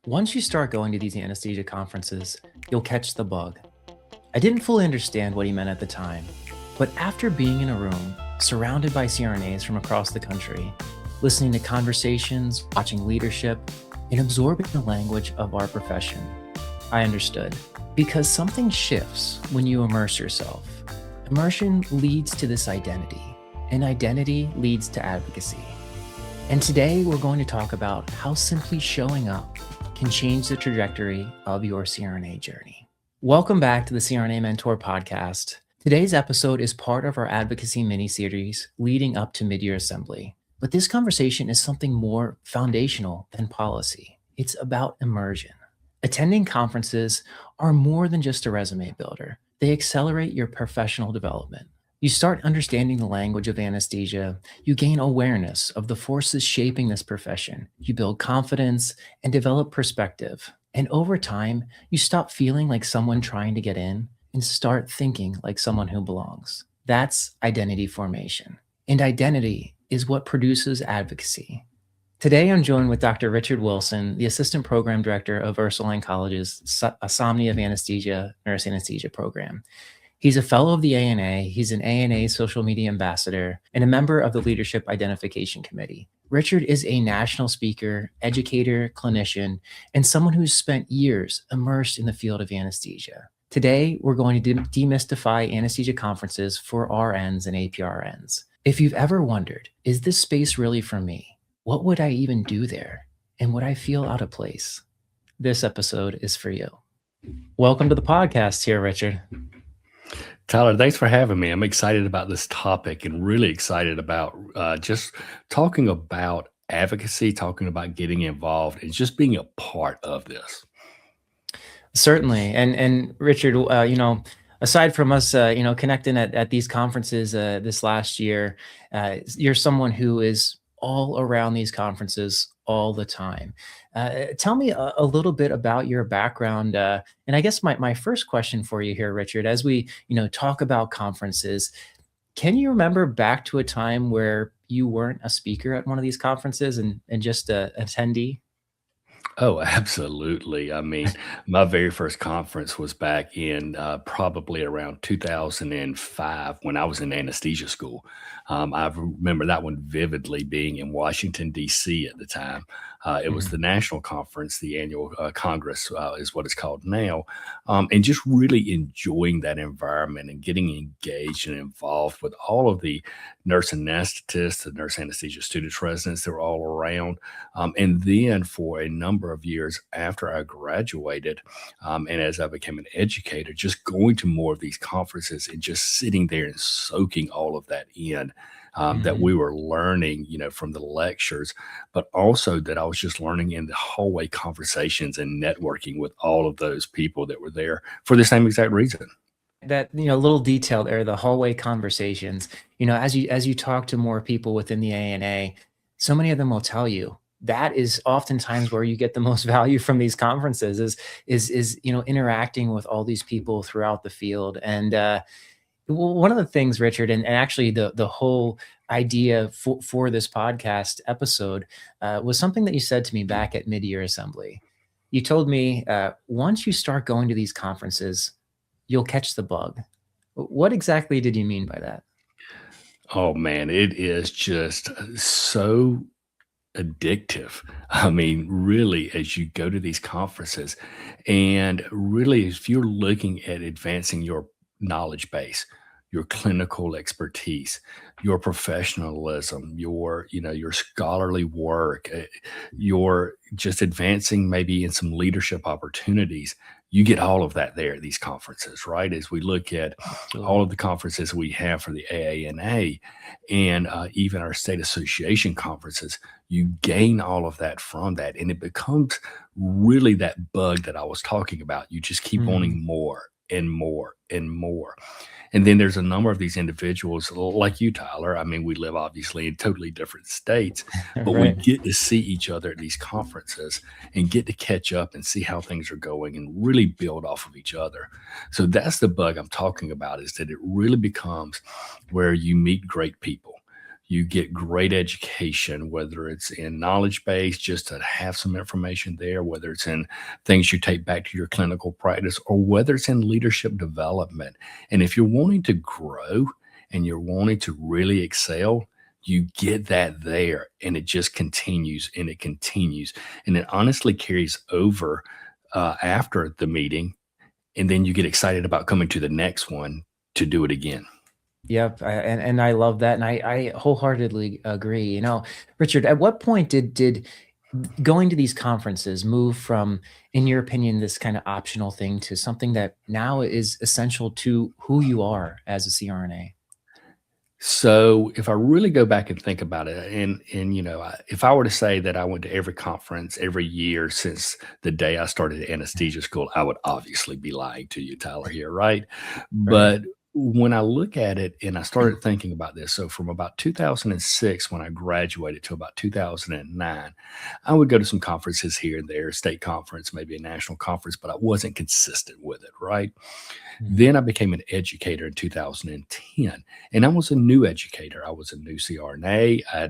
Once you start going to these anesthesia conferences, you'll catch the bug. I didn't fully understand what he meant at the time, but after being in a room surrounded by CRNAs from across the country, listening to conversations, watching leadership, and absorbing the language of our profession, I understood. Because something shifts when you immerse yourself. Immersion leads to this identity, and identity leads to advocacy. And today we're going to talk about how simply showing up can change the trajectory of your CRNA journey. Welcome back to the CRNA Mentor Podcast. Today's episode is part of our Advocacy Mini-Series leading up to Mid-Year Assembly. But this conversation is something more foundational than policy. It's about immersion. Attending conferences are more than just a resume builder. They accelerate your professional development. You start understanding the language of anesthesia. You gain awareness of the forces shaping this profession. You build confidence and develop perspective. And over time, you stop feeling like someone trying to get in and start thinking like someone who belongs. That's identity formation. And identity is what produces advocacy. Today, I'm joined with Dr. Richard Wilson, the Assistant Program Director of Ursuline College's Somni of Anesthesia Nurse Anesthesia Program. He's a fellow of the AANA, he's an AANA social media ambassador, and a member of the Leadership Identification Committee. Richard is a national speaker, educator, clinician, and someone who's spent years immersed in the field of anesthesia. Today, we're going to demystify anesthesia conferences for RNs and APRNs. If you've ever wondered, is this space really for me? What would I even do there? And would I feel out of place? This episode is for you. Welcome to the podcast here, Richard. Tyler, thanks for having me. I'm excited about this topic and really excited about just talking about advocacy, talking about getting involved and just being a part of this. Certainly. And Richard, aside from us, connecting at these conferences this last year, you're someone who is all around these conferences all the time. Tell me a little bit about your background. And I guess my first question for you here, Richard, as we talk about conferences, can you remember back to a time where you weren't a speaker at one of these conferences and just an attendee? Oh, absolutely. I mean, my very first conference was back in probably around 2005 when I was in anesthesia school. I remember that one vividly being in Washington, D.C. at the time. It was the national conference, the annual Congress is what it's called now, and just really enjoying that environment and getting engaged and involved with all of the nurse anesthetists, the nurse anesthesia students, residents that were all around. And then for a number of years after I graduated, and as I became an educator, just going to more of these conferences and just sitting there and soaking all of that in. That we were learning, from the lectures, but also that I was just learning in the hallway conversations and networking with all of those people that were there for the same exact reason. That little detail there, the hallway conversations. As you talk to more people within the AANA, so many of them will tell you that is oftentimes where you get the most value from these conferences is interacting with all these people throughout the field. And one of the things, Richard, and actually the whole idea for this podcast episode was something that you said to me back at Mid-Year Assembly. You told me, once you start going to these conferences, you'll catch the bug. What exactly did you mean by that? Oh man, it is just so addictive. I mean, really, as you go to these conferences, and really, if you're looking at advancing your knowledge base, your clinical expertise, your professionalism, your scholarly work, your just advancing maybe in some leadership opportunities, you get all of that there at these conferences, right? As we look at all of the conferences we have for the AANA and even our state association conferences, you gain all of that from that. And it becomes really that bug that I was talking about. You just keep wanting more and more and more. And then there's a number of these individuals like you, Tyler. I mean, we live obviously in totally different states, but we get to see each other at these conferences and get to catch up and see how things are going and really build off of each other. So that's the bug I'm talking about, is that it really becomes where you meet great people. You get great education, whether it's in knowledge base, just to have some information there, whether it's in things you take back to your clinical practice, or whether it's in leadership development. And if you're wanting to grow and you're wanting to really excel, you get that there, and it just continues and it continues. And it honestly carries over after the meeting. And then you get excited about coming to the next one to do it again. Yep, and I love that, and I wholeheartedly agree. Richard, at what point did going to these conferences move from, in your opinion, this kind of optional thing to something that now is essential to who you are as a CRNA? So if I really go back and think about it, and if I were to say that I went to every conference every year since the day I started anesthesia school, I would obviously be lying to you, Tyler, here, right? Right. But when I look at it and I started thinking about this, so from about 2006 when I graduated to about 2009, I would go to some conferences here and there, state conference, maybe a national conference, but I wasn't consistent with it, right? Mhm. Then I became an educator in 2010, and I was a new educator. I was a new CRNA. I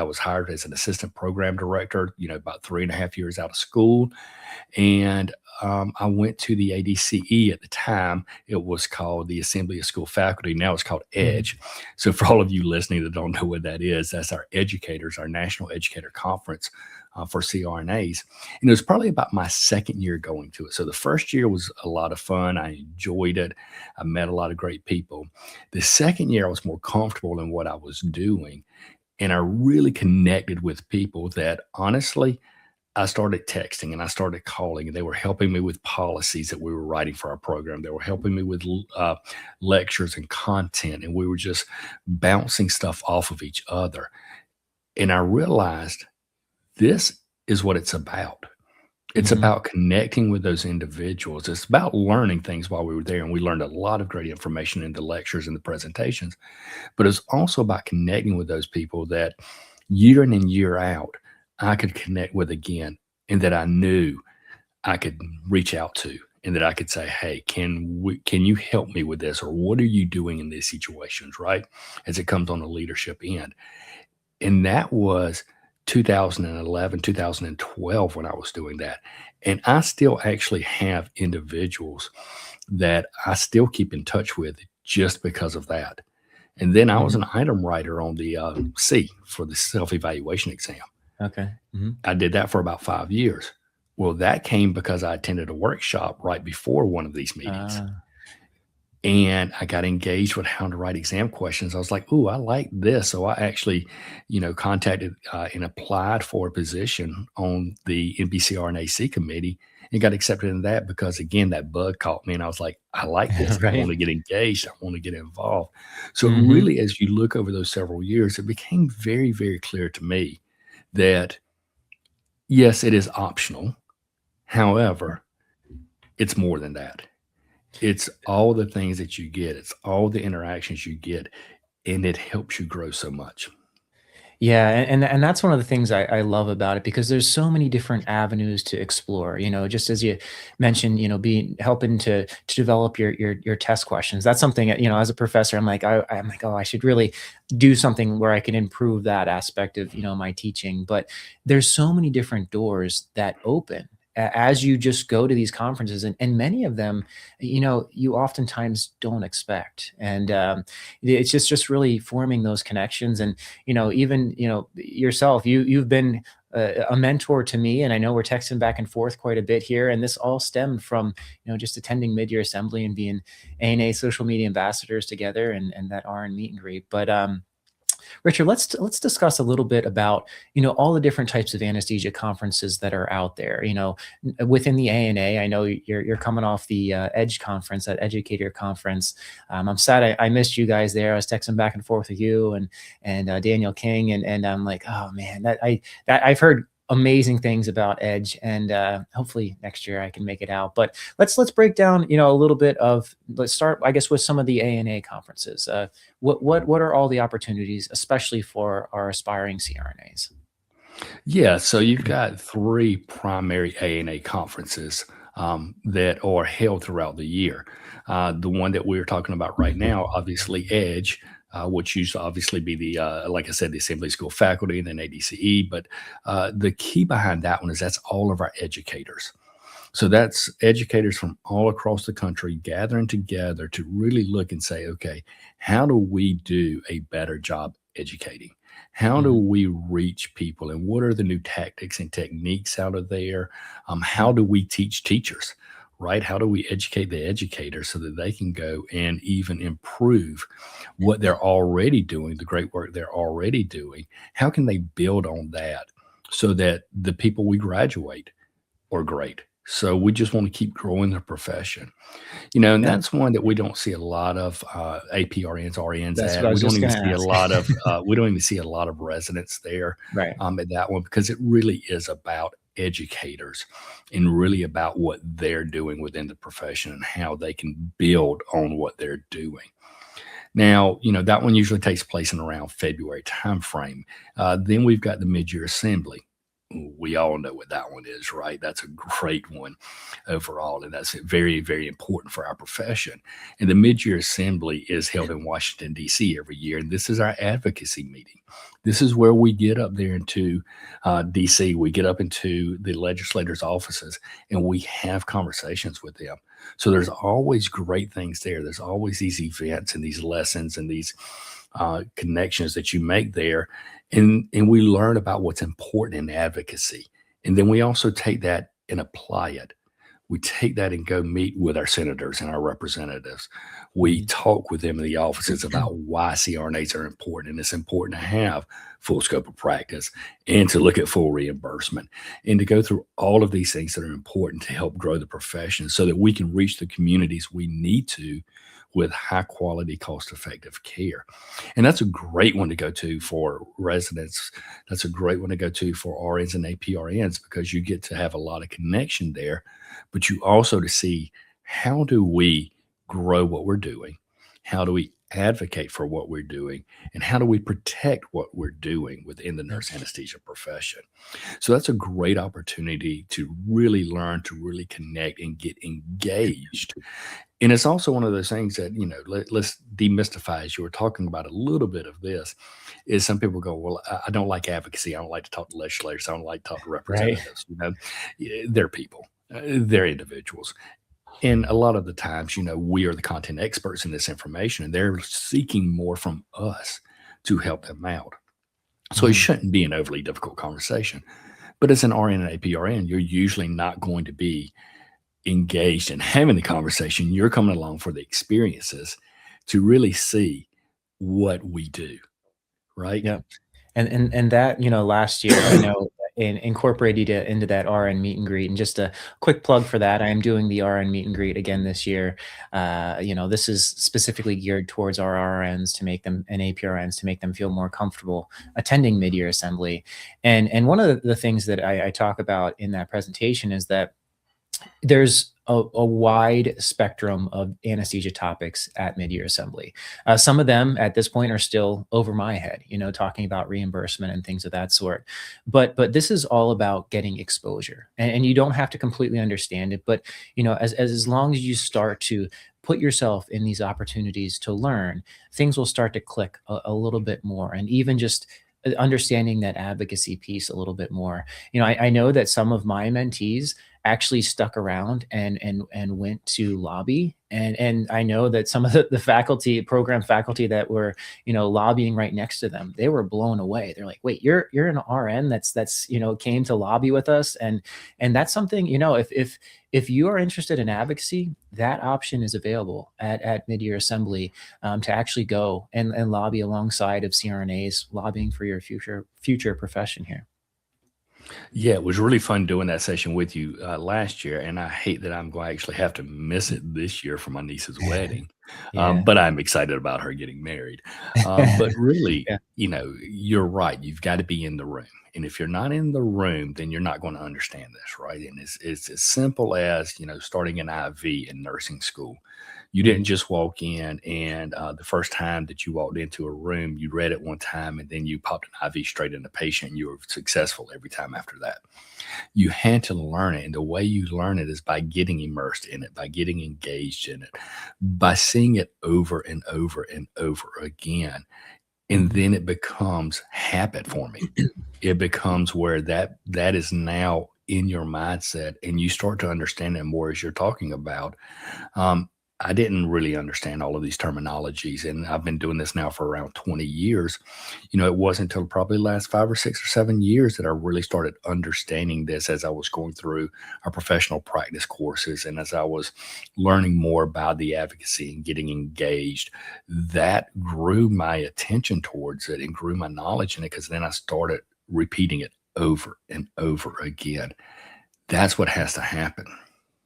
was hired as an assistant program director, about 3.5 years out of school. And I went to the ADCE at the time. It was called the Assembly of School Faculty. Now it's called Mhm. EDGE. So for all of you listening that don't know what that is, that's our educators, our National Educator Conference for CRNAs. And it was probably about my second year going to it. So the first year was a lot of fun. I enjoyed it. I met a lot of great people. The second year, I was more comfortable in what I was doing. And I really connected with people that honestly, I started texting and I started calling, and they were helping me with policies that we were writing for our program. They were helping me with lectures and content, and we were just bouncing stuff off of each other. And I realized this is what it's about. It's Mhm. about connecting with those individuals. It's about learning things while we were there, and we learned a lot of great information in the lectures and the presentations. But it's also about connecting with those people that year in and year out, I could connect with again, and that I knew I could reach out to, and that I could say, "Hey, can you help me with this? Or what are you doing in these situations?" Right? As it comes on the leadership end. And that was 2011, 2012 when I was doing that. And I still actually have individuals that I still keep in touch with just because of that. And then I was Mhm. an item writer on the C for the self evaluation exam. Okay. Mhm. I did that for about 5 years. Well, that came because I attended a workshop right before one of these meetings. Ah. And I got engaged with how to write exam questions. I was like, "Ooh, I like this." So I actually, contacted and applied for a position on the NBCRNAC committee and got accepted in that because, again, that bug caught me. And I was like, "I like this. I want Right. to get engaged. I want to get involved." So it Mhm. really, as you look over those several years, it became very, very clear to me that, yes, it is optional. However, it's more than that. It's all the things that you get. It's all the interactions you get, and it helps you grow so much. Yeah, and that's one of the things I love about it because there's so many different avenues to explore. Just as you mentioned, being helping to develop your test questions. That's something that, as a professor, I'm like, oh, I should really do something where I can improve that aspect of my teaching. But there's so many different doors that open as you just go to these conferences, and many of them, you oftentimes don't expect, and it's just really forming those connections. And even yourself, you've been a mentor to me, and I know we're texting back and forth quite a bit here. And this all stemmed from just attending mid-year assembly and being ANA social media ambassadors together, and that RN meet and greet. But Richard, let's discuss a little bit about all the different types of anesthesia conferences that are out there. Within the ANA, I know you're coming off the Edge conference, that Educator conference. I'm sad I missed you guys there. I was texting back and forth with you and Daniel King, and I'm like, oh man, that I've heard amazing things about Edge, and hopefully next year I can make it out. But let's break down a little bit of, let's start, I guess, with some of the ANA conferences. What are all the opportunities, especially for our aspiring CRNAs? Yeah, so you've got 3 primary ANA conferences, that are held throughout the year. The one that we're talking about right now, obviously EDGE, which used to obviously be the, like I said, the Assembly School faculty and then ADCE. But the key behind that one is that's all of our educators. So that's educators from all across the country gathering together to really look and say, okay, how do we do a better job educating? How do Mhm. we reach people? And what are the new tactics and techniques out of there? How Mhm. do we teach teachers? Right? How do we educate the educators so that they can go and even improve what they're already doing, the great work they're already doing? How can they build on that so that the people we graduate are great? So we just want to keep growing the profession, and Yeah, that's one that we don't see a lot of APRNs, RNs that's what I at. was We don't just even gonna see a ask. lot of we don't even see a lot of residents there Right. at that one because it really is about educators and really about what they're doing within the profession and how they can build on what they're doing. Now, that one usually takes place in around February timeframe. Then we've got the mid-year assembly. We all know what that one is, right? That's a great one overall, and that's very, very important for our profession. And the mid-year assembly is held in Washington, D.C. every year, and this is our advocacy meeting. This is where we get up there into D.C. We get up into the legislators' offices, and we have conversations with them. So there's always great things there. There's always these events and these lessons and these connections that you make there, and we learn about what's important in advocacy, and then we also take that and apply it. We take that and go meet with our senators and our representatives. We Mhm. talk with them in the offices about why CRNAs are important, and it's important to have full scope of practice and to look at full reimbursement and to go through all of these things that are important to help grow the profession so that we can reach the communities we need to with high quality, cost effective care. And that's a great one to go to for residents. That's a great one to go to for RNs and APRNs because you get to have a lot of connection there, but you also to see how do we grow what we're doing? How do we advocate for what we're doing? And how do we protect what we're doing within the Yeah. nurse anesthesia profession? So that's a great opportunity to really learn, to really connect and get engaged. And it's also one of those things that, let's demystify, as you were talking about a little bit of this, is some people go, well, I don't like advocacy. I don't like to talk to legislators. I don't like to talk to Right. representatives. They're people, they're individuals. And a lot of the times, we are the content experts in this information, and they're seeking more from us to help them out. So it Mhm. shouldn't be an overly difficult conversation. But as an RN and APRN, you're usually not going to be engaged in having the conversation. You're coming along for the experiences to really see what we do, right? Yeah. And that, last year, I know incorporated it into that RN meet and greet. And just a quick plug for that, I am doing the RN meet and greet again this year. This is specifically geared towards our RNs to make them and APRNs to make them feel more comfortable attending mid-year assembly. And one of the things that I talk about in that presentation is that there's a wide spectrum of anesthesia topics at mid-year assembly. Some of them at this point are still over my head, talking about reimbursement and things of that sort. But this is all about getting exposure, and you don't have to completely understand it. But as long as you start to put yourself in these opportunities to learn, things will start to click a little bit more, and even just understanding that advocacy piece a little bit more. I know that some of my mentees actually stuck around and went to lobby, and I know that some of the faculty program faculty that were lobbying right next to them, they were blown away. They're like, wait, you're an RN that's came to lobby with us, and that's something, if you are interested in advocacy, that option is available at mid-year assembly, to actually go and lobby alongside of CRNAs lobbying for your future profession here. Yeah, it was really fun doing that session with you last year, and I hate that I'm going to actually have to miss it this year for my niece's wedding. Yeah. But I'm excited about her getting married. But really, Yeah. you're right. You've got to be in the room. And if you're not in the room, then you're not going to understand this, right? And it's as simple as, starting an IV in nursing school. You didn't Mhm. just walk in and the first time that you walked into a room, you read it one time and then you popped an IV straight in the patient and you were successful every time after that. You had to learn it. And the way you learn it is by getting immersed in it, by getting engaged in it, by seeing it over and over and over again. And Mhm. then it becomes habit forming. It becomes where that is now in your mindset and you start to understand it more as you're talking about. um, I didn't really understand all of these terminologies, and I've been doing this now for around 20 years. It wasn't until probably the last 5 or 6 or 7 years that I really started understanding this as I was going through our professional practice courses and as I was learning more about the advocacy and getting engaged. That grew my attention towards it and grew my knowledge in it because then I started repeating it over and over again. That's what has to happen.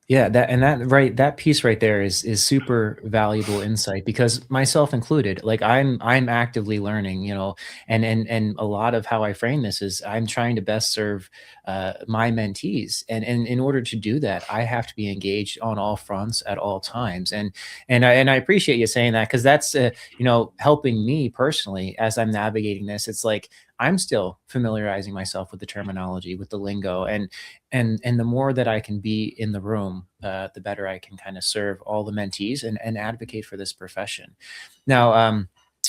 Yeah, that piece right there is super valuable insight because myself included, like I'm actively learning, and a lot of how I frame this is I'm trying to best serve my mentees, and in order to do that, I have to be engaged on all fronts at all times, and I appreciate you saying that because that's helping me personally as I'm navigating this. It's like I'm still familiarizing myself with the terminology, with the lingo, and the more that I can be in the room, the better I can kind of serve all the mentees and advocate for this profession. Now,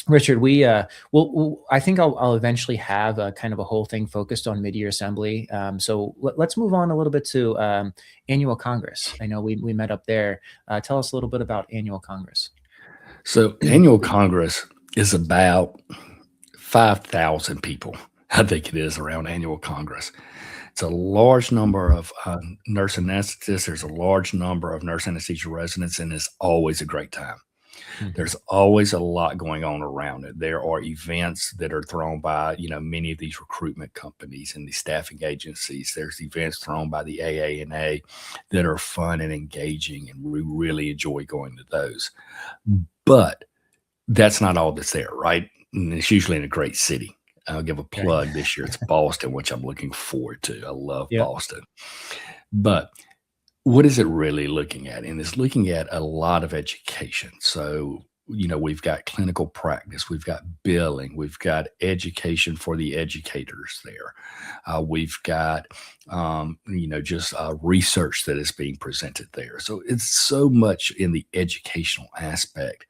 Richard, I think I'll eventually have a kind of a whole thing focused on mid-year assembly. So let's move on a little bit to annual Congress. I know we met up there. Tell us a little bit about annual Congress. So, annual Congress is about 5,000 people. I think it is around annual Congress. It's a large number of nurse anesthetists. There's a large number of nurse anesthesia residents, and it's always a great time. Mhm. There's always a lot going on around it. There are events that are thrown by, many of these recruitment companies and these staffing agencies. There's events thrown by the AANA that are fun and engaging, and we really enjoy going to those. But that's not all that's there, right? And it's usually in a great city. I'll give a Right. plug this year. It's Boston, which I'm looking forward to. I love Yep. Boston. But what is it really looking at? And it's looking at a lot of education. So, we've got clinical practice, we've got billing, we've got education for the educators there. We've got, just research that is being presented there. So it's so much in the educational aspect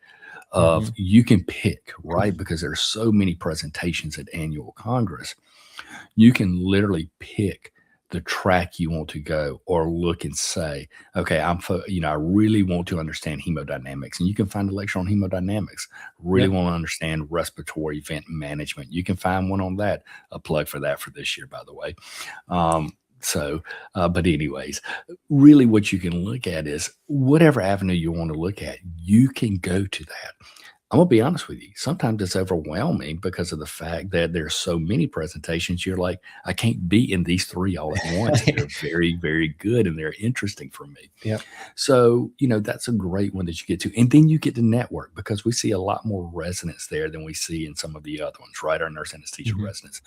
of Mhm. you can pick, right? Because there's so many presentations at annual Congress. You can literally pick the track you want to go or look and say, okay, I really want to understand hemodynamics, and you can find a lecture on hemodynamics. Really Yep. want to understand respiratory event management. You can find one on that. A plug for that for this year, by the way. But anyways, really what you can look at is whatever avenue you want to look at, you can go to that. I'm gonna be honest with you. Sometimes it's overwhelming because of the fact that there's so many presentations. You're like, I can't be in these three all at once, and they're very, very good and they're interesting for me. Yep. So, that's a great one that you get to. And then you get to network because we see a lot more residents there than we see in some of the other ones, right? Our nurse anesthesia Mhm. residents.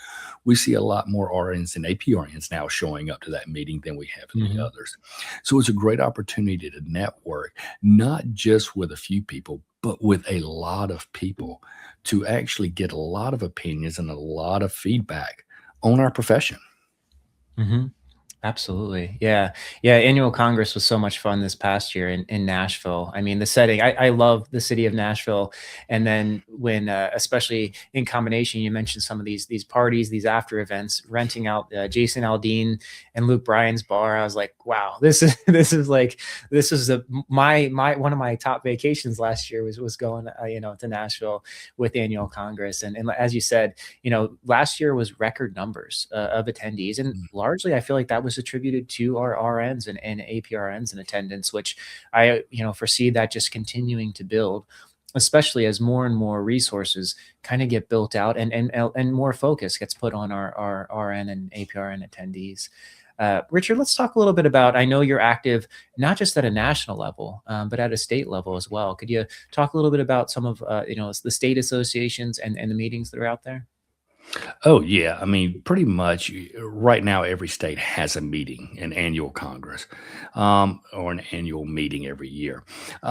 We see a lot more RNs and APRNs now showing up to that meeting than we have in the Mhm. others. So it's a great opportunity to network, not just with a few people, but with a lot of people to actually get a lot of opinions and a lot of feedback on our profession. Mhm. Absolutely. Yeah. Yeah. Annual Congress was so much fun this past year in Nashville. I mean, the setting, I love the city of Nashville. And then when, especially in combination, you mentioned some of these parties, these after events, renting out Jason Aldean and Luke Bryan's bar. I was like, wow, this is, this is one of my top vacations last year was going, to Nashville with Annual Congress. And as you said, last year was record numbers of attendees. And largely, I feel like that was attributed to our RNs and APRNs in attendance, which I, foresee that just continuing to build, especially as more and more resources kind of get built out and more focus gets put on our RN and APRN attendees. Richard, let's talk a little bit about. I know you're active not just at a national level, but at a state level as well. Could you talk a little bit about some of the state associations and the meetings that are out there? Oh, yeah. I mean, pretty much right now, every state has a meeting, an annual Congress, or an annual meeting every year.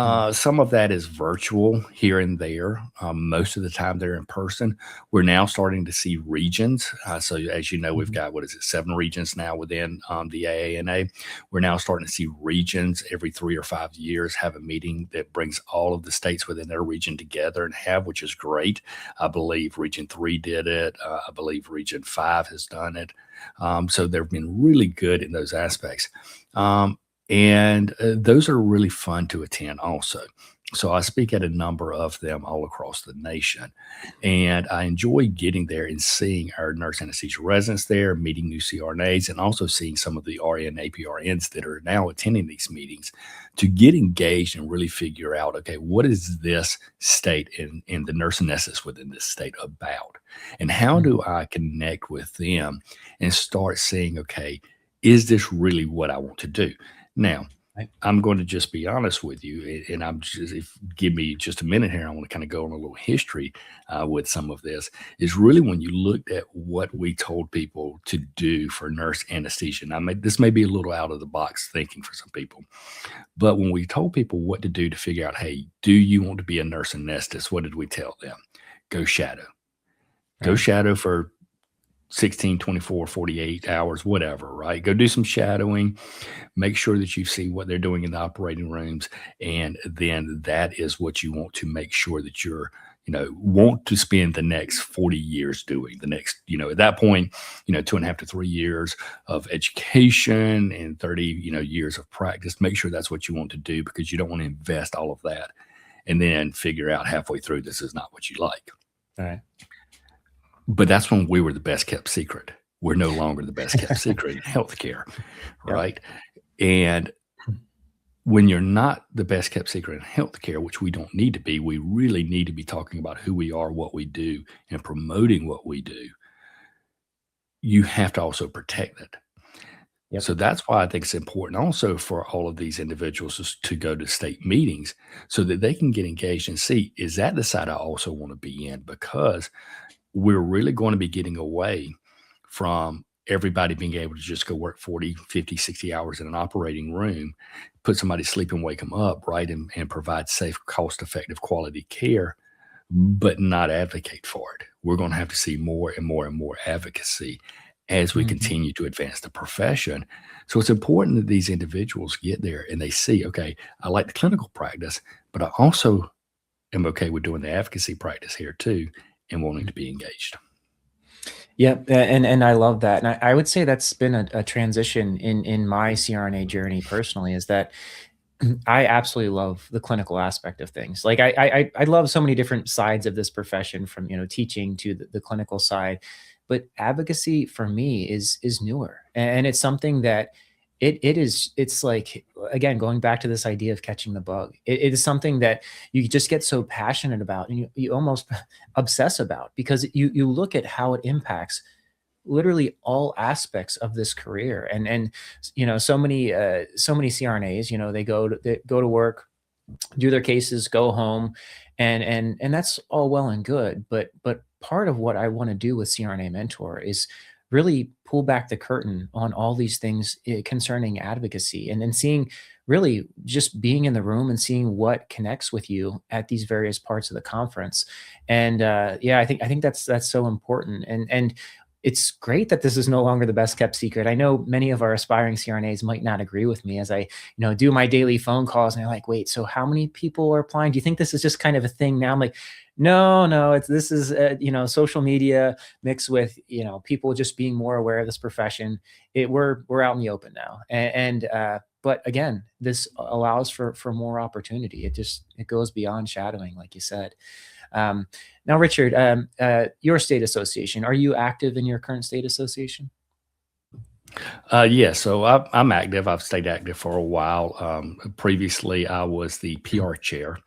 Mm, Some of that is virtual here and there. Most of the time, they're in person. We're now starting to see regions. So, as you know, we've mhm, got, what is it, 7 regions now within the AANA. We're now starting to see regions every 3 or 5 years have a meeting that brings all of the states within their region together and have, which is great. I believe Region 3 did it. I believe Region 5 has done it. So they've been really good in those aspects. And those are really fun to attend also. So I speak at a number of them all across the nation. And I enjoy getting there and seeing our nurse anesthesia residents there, meeting new CRNAs, and also seeing some of the RN, APRNs that are now attending these meetings to get engaged and really figure out, okay, what is this state and the nurse anesthetist within this state about? And how mhm, do I connect with them and start seeing, okay, is this really what I want to do? Now, right, I'm going to just be honest with you, and I'm just if give me just a minute here. I want to kind of go on a little history with some of this. Is really when you looked at what we told people to do for nurse anesthesia. Now, this may be a little out of the box thinking for some people, but when we told people what to do to figure out, hey, do you want to be a nurse anesthetist? What did we tell them? Go shadow. Go right, shadow for 16, 24, 48 hours, whatever, right? Go do some shadowing, make sure that you see what they're doing in the operating rooms. And then that is what you want to make sure that you're, want to spend the next 40 years doing the next, at that point, 2.5 to 3 years of education and 30, years of practice. Make sure that's what you want to do because you don't want to invest all of that and then figure out halfway through this is not what you like. right. But that's when we were the best kept secret. We're no longer the best kept secret in healthcare, Yep. right? And when you're not the best kept secret in healthcare, which we don't need to be, we really need to be talking about who we are, what we do, and promoting what we do. You have to also protect it. Yep. So that's why I think it's important also for all of these individuals to go to state meetings so that they can get engaged and see, is that the side I also want to be in? Because we're really going to be getting away from everybody being able to just go work 40, 50, 60 hours in an operating room, put somebody to sleep and wake them up, right? And provide safe, cost effective, quality care, but not advocate for it. We're going to have to see more and more and more advocacy as we Mhm. continue to advance the profession. So it's important that these individuals get there and they see, okay, I like the clinical practice, but I also am okay with doing the advocacy practice here too and wanting to be engaged. Yeah, and I love that, and I would say that's been a transition in my CRNA journey personally. Is that I absolutely love the clinical aspect of things. Like I love so many different sides of this profession, from teaching to the clinical side, but advocacy for me is newer, and it's something that it's like, again, going back to this idea of catching the bug. It is something that you just get so passionate about, and you almost obsess about, because you look at how it impacts literally all aspects of this career. And so many CRNAs, they go to work, do their cases, go home, and that's all well and good. But part of what I want to do with CRNA Mentor is really pull back the curtain on all these things concerning advocacy, and then seeing, really just being in the room and seeing what connects with you at these various parts of the conference. And yeah, I think that's so important. And it's great that this is no longer the best kept secret. I know many of our aspiring CRNAs might not agree with me as I do my daily phone calls, and they're like, wait, so how many people are applying? Do you think this is just kind of a thing now? I'm like, no, no, this is, social media mixed with, people just being more aware of this profession. We're out in the open now. But again, this allows for more opportunity. It goes beyond shadowing, like you said. Um, Now, Richard, your state association, are you active in your current state association? Yeah, so I'm active. I've stayed active for a while. Previously, I was the PR chair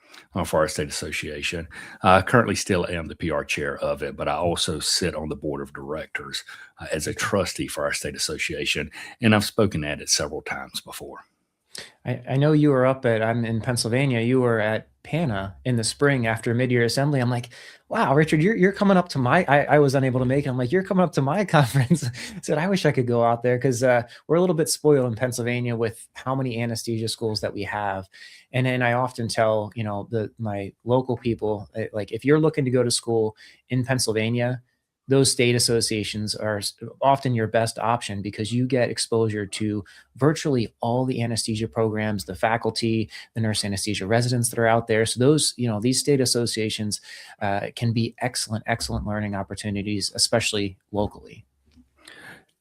for our state association. I currently still am the PR chair of it, but I also sit on the board of directors as a Okay. trustee for our state association, and I've spoken at it several times before. I know you were up at I'm in Pennsylvania, you were at PANA in the spring after mid-year assembly. I'm like, "Wow, Richard, you're coming up to my" I was unable to make it. I'm like, "You're coming up to my conference." I said, "I wish I could go out there 'cause, we're a little bit spoiled in Pennsylvania with how many anesthesia schools that we have." And then I often tell, my local people, like, if you're looking to go to school in Pennsylvania, those state associations are often your best option because you get exposure to virtually all the anesthesia programs, the faculty, the nurse anesthesia residents that are out there. So those, these state associations can be excellent, excellent learning opportunities, especially locally.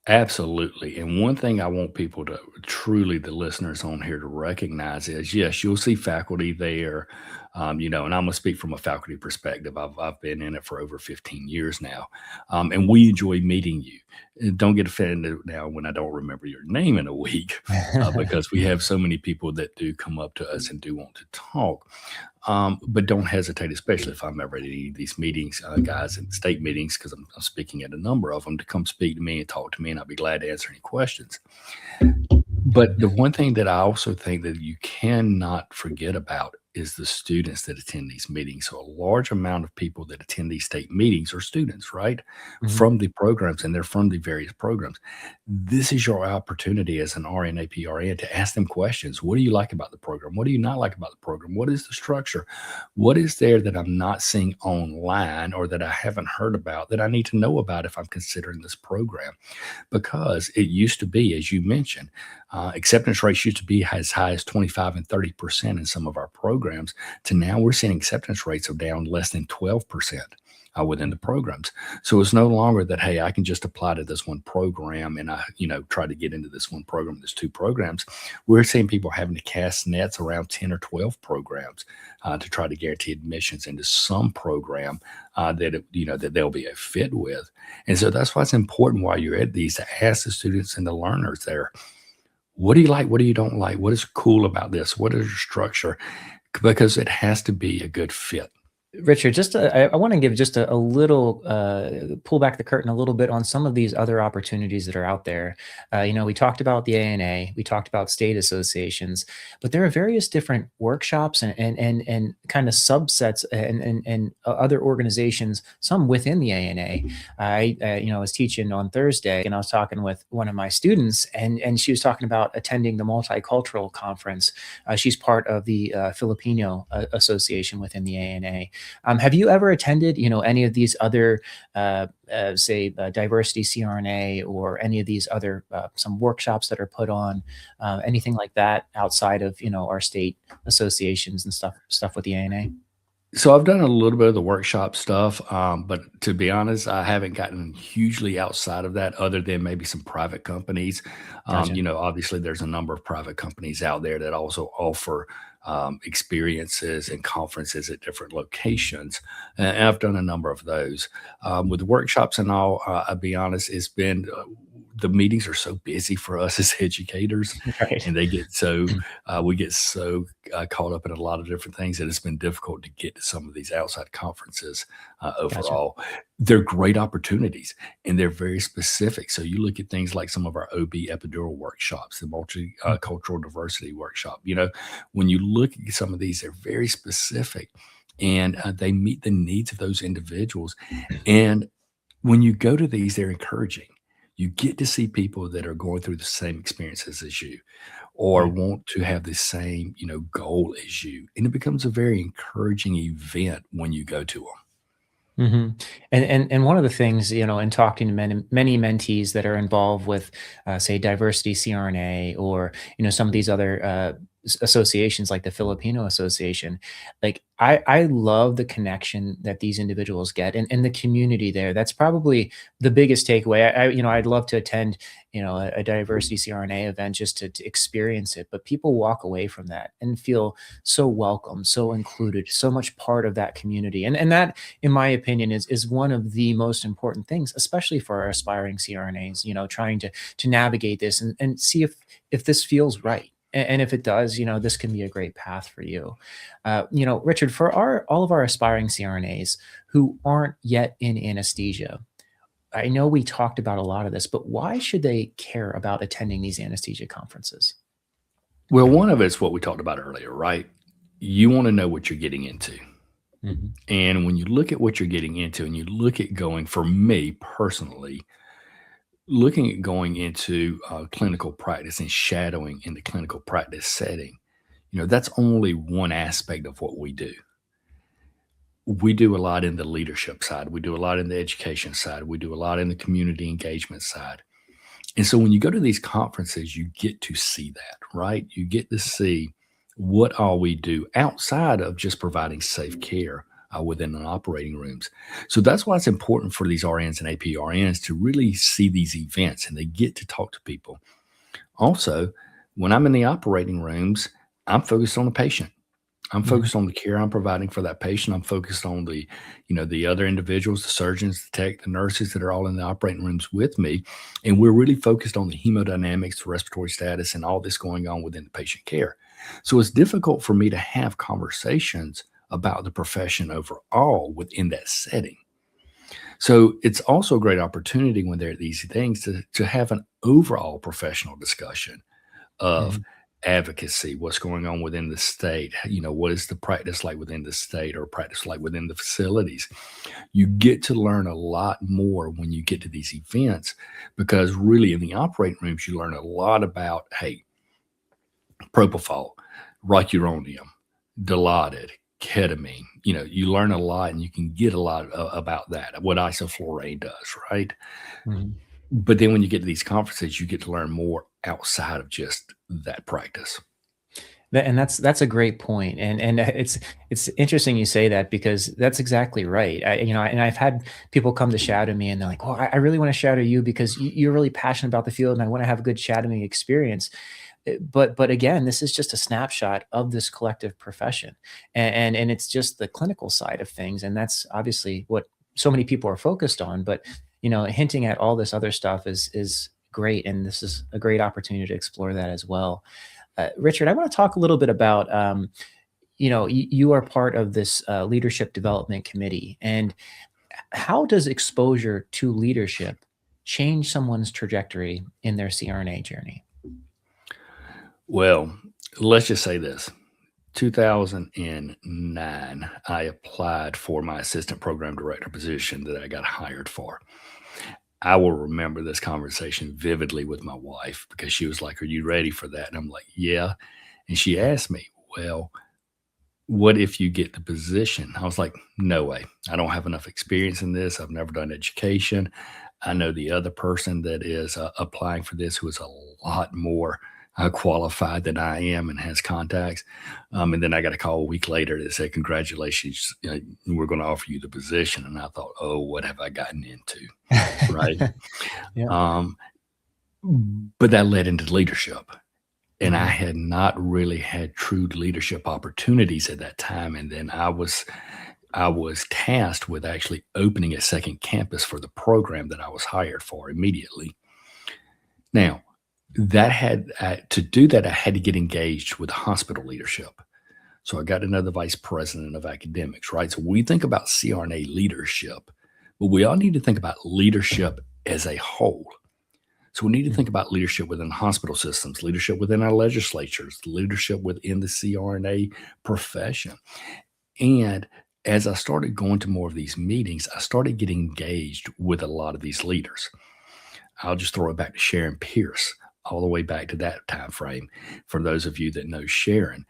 Absolutely. And one thing I want people to truly, the listeners on here to recognize is yes, you'll see faculty there. And I'm going to speak from a faculty perspective. I've been in it for over 15 years now. And we enjoy meeting you. And don't get offended now when I don't remember your name in a week, because we have so many people that do come up to us and do want to talk. But don't hesitate, especially if I'm ever at any of these meetings, guys, in state meetings, because I'm speaking at a number of them, to come speak to me and talk to me, and I'll be glad to answer any questions. But the one thing that I also think that you cannot forget about is the students that attend these meetings. So a large amount of people that attend these state meetings are students, right? Mhm. From the programs, and they're from the various programs. This is your opportunity as an RNA PRN to ask them questions. What do you like about the program? What do you not like about the program? What is the structure? What is there that I'm not seeing online or that I haven't heard about that I need to know about if I'm considering this program? Because it used to be, as you mentioned, acceptance rates used to be as high as 25 and 30% in some of our programs, to now we're seeing acceptance rates of down less than 12%. Within the programs. So it's no longer that, hey, I can just apply to this one program and try to get into this one program, there's two programs. We're seeing people having to cast nets around 10 or 12 programs to try to guarantee admissions into some program that they'll be a fit with. And so that's why it's important while you're at these to ask the students and the learners there, what do you like? What do you don't like? What is cool about this? What is your structure? Because it has to be a good fit. Richard, I want to give just a little pull back the curtain a little bit on some of these other opportunities that are out there. We talked about the AANA, we talked about state associations, but there are various different workshops and kind of subsets and other organizations. Some within the AANA. I was teaching on Thursday, and I was talking with one of my students, and she was talking about attending the multicultural conference. She's part of the Filipino Association within the AANA. Have you ever attended, any of these other, say, diversity CRNA or any of these other some workshops that are put on, anything like that outside of our state associations and stuff with the ANA? So I've done a little bit of the workshop stuff, but to be honest, I haven't gotten hugely outside of that, other than maybe some private companies. Gotcha. Obviously, there's a number of private companies out there that also offer experiences and conferences at different locations, and I've done a number of those. With workshops and all, I'll be honest, it's been the meetings are so busy for us as educators, Right. and they get so we get so caught up in a lot of different things that it's been difficult to get to some of these outside conferences Gotcha. overall. They're great opportunities, and they're very specific. So you look at things like some of our OB epidural workshops, the multicultural diversity workshop. When you look at some of these, they're very specific, and they meet the needs of those individuals. And when you go to these, they're encouraging. You get to see people that are going through the same experiences as you, or Right. want to have the same, goal as you. And it becomes a very encouraging event when you go to them. Mhm. And one of the things, in talking to many mentees that are involved with, say, diversity CRNA or, some of these other associations like the Filipino Association, like I love the connection that these individuals get and the community there. That's probably the biggest takeaway. I'd love to attend, a diversity CRNA event just to experience it, but people walk away from that and feel so welcome, so included, so much part of that community. And that, in my opinion, is one of the most important things, especially for our aspiring CRNAs, trying to navigate this and see if this feels right. And if it does, this can be a great path for you. Richard, for all of our aspiring CRNAs who aren't yet in anesthesia, I know we talked about a lot of this, but why should they care about attending these anesthesia conferences? Well, one of it's what we talked about earlier, right? You want to know what you're getting into. Mhm. And when you look at what you're getting into and you look at going, for me personally, looking at going into clinical practice and shadowing in the clinical practice setting, that's only one aspect of what we do. We do a lot in the leadership side. We do a lot in the education side. We do a lot in the community engagement side. And so when you go to these conferences, you get to see that, right? You get to see what all we do outside of just providing safe care within the operating rooms. So that's why it's important for these RNs and APRNs to really see these events and they get to talk to people. Also, when I'm in the operating rooms, I'm focused on the patient. I'm Mhm. focused on the care I'm providing for that patient. I'm focused on the other individuals, the surgeons, the tech, the nurses that are all in the operating rooms with me. And we're really focused on the hemodynamics, the respiratory status, and all this going on within the patient care. So it's difficult for me to have conversations about the profession overall within that setting. So it's also a great opportunity when there are these things to have an overall professional discussion of Mhm. advocacy, what's going on within the state, what is the practice like within the state or practice like within the facilities. You get to learn a lot more when you get to these events because really in the operating rooms, you learn a lot about, hey, propofol, rocuronium, dilaudid, ketamine. You learn a lot and you can get a lot about that, what isoflurane does, right? Mhm. But then when you get to these conferences, you get to learn more outside of just that practice. And that's a great point, and it's interesting you say that because that's exactly right. And I've had people come to shadow me, and they're like, "Well, I really want to shadow you because you're really passionate about the field, and I want to have a good shadowing experience." But again, this is just a snapshot of this collective profession, and it's just the clinical side of things, and that's obviously what so many people are focused on. But hinting at all this other stuff is great, and this is a great opportunity to explore that as well. Richard, I want to talk a little bit about, you are part of this leadership development committee, and how does exposure to leadership change someone's trajectory in their CRNA journey? Well, let's just say this. 2009, I applied for my assistant program director position that I got hired for. I will remember this conversation vividly with my wife because she was like, "Are you ready for that?" And I'm like, "Yeah." And she asked me, "Well, what if you get the position?" I was like, "No way. I don't have enough experience in this. I've never done education. I know the other person that is applying for this who is a lot more qualified than I am and has contacts." And then I got a call a week later that said, "Congratulations, we're going to offer you the position." And I thought, "Oh, what have I gotten into?" Right. Yeah. Um, but that led into leadership. And I Mhm. had not really had true leadership opportunities at that time. And then I was tasked with actually opening a second campus for the program that I was hired for immediately. Now, to do that, I had to get engaged with hospital leadership. So I got to know the vice president of academics, right? So we think about CRNA leadership, but we all need to think about leadership as a whole. So we need to Mhm. think about leadership within hospital systems, leadership within our legislatures, leadership within the CRNA profession. And as I started going to more of these meetings, I started getting engaged with a lot of these leaders. I'll just throw it back to Sharon Pierce, all the way back to that time frame. For those of you that know Sharon,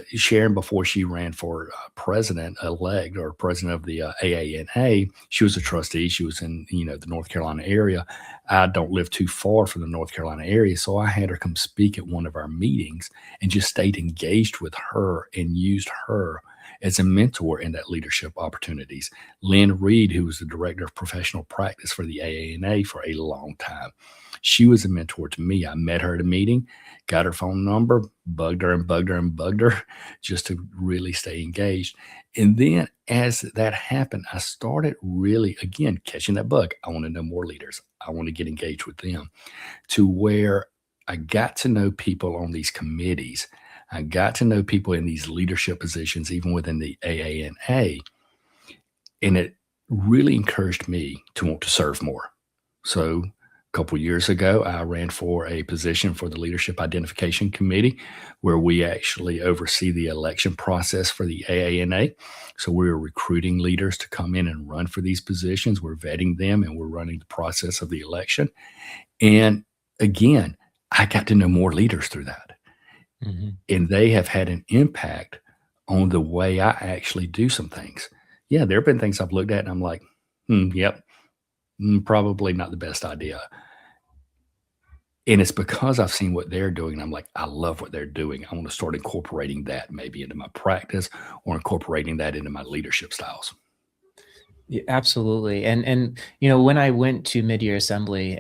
Sharon before she ran for president elect or president of the AANA, she was a trustee. She was in the North Carolina area. I don't live too far from the North Carolina area, so I had her come speak at one of our meetings and just stayed engaged with her and used her as a mentor in that leadership opportunities. Lynn Reed, who was the director of professional practice for the AANA for a long time, she was a mentor to me. I met her at a meeting, got her phone number, bugged her and bugged her and bugged her just to really stay engaged. And then as that happened, I started really, again, catching that bug. I want to know more leaders. I want to get engaged with them to where I got to know people on these committees. I got to know people in these leadership positions, even within the AANA. And it really encouraged me to want to serve more. So couple years ago, I ran for a position for the Leadership Identification Committee, where we actually oversee the election process for the AANA. So we're recruiting leaders to come in and run for these positions. We're vetting them and we're running the process of the election. And again, I got to know more leaders through that. Mhm. And they have had an impact on the way I actually do some things. Yeah, there have been things I've looked at and I'm like, yep, probably not the best idea. And it's because I've seen what they're doing, and I'm like, "I love what they're doing. I wanna start incorporating that maybe into my practice or incorporating that into my leadership styles." Yeah, absolutely. And you know, when I went to mid-year assembly,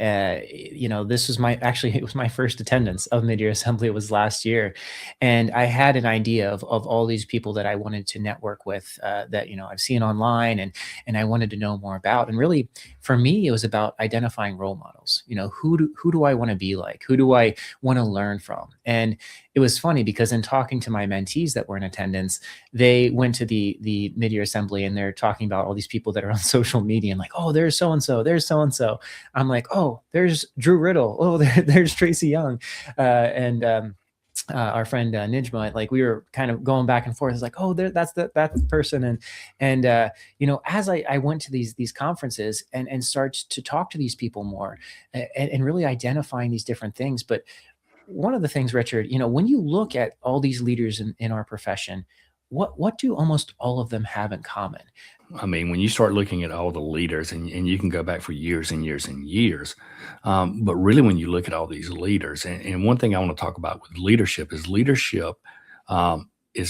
you know, this was my actually it was my first attendance of mid-year assembly. It was last year, and I had an idea of all these people that I wanted to network with, that you know I've seen online, and I wanted to know more about. And really, for me, it was about identifying role models. You know, who do I want to be like? Who do I want to learn from? And it was funny because in talking to my mentees that were in attendance, they went to the mid-year assembly and they're talking about all these people that are on social media and like, oh, there's so and so, there's so and so. I'm like, oh, there's Drew Riddle, oh, there's Tracy Young, and our friend Nijma, like we were kind of going back and forth. It's like, oh, that's the person, and you know, as I went to these conferences and start to talk to these people more, and really identifying these different things, but one of the things, Richard, you know, when you look at all these leaders in our profession, what do almost all of them have in common? I mean, when you start looking at all the leaders, and you can go back for years and years and years, but really when you look at all these leaders, and one thing I wanna talk about with leadership is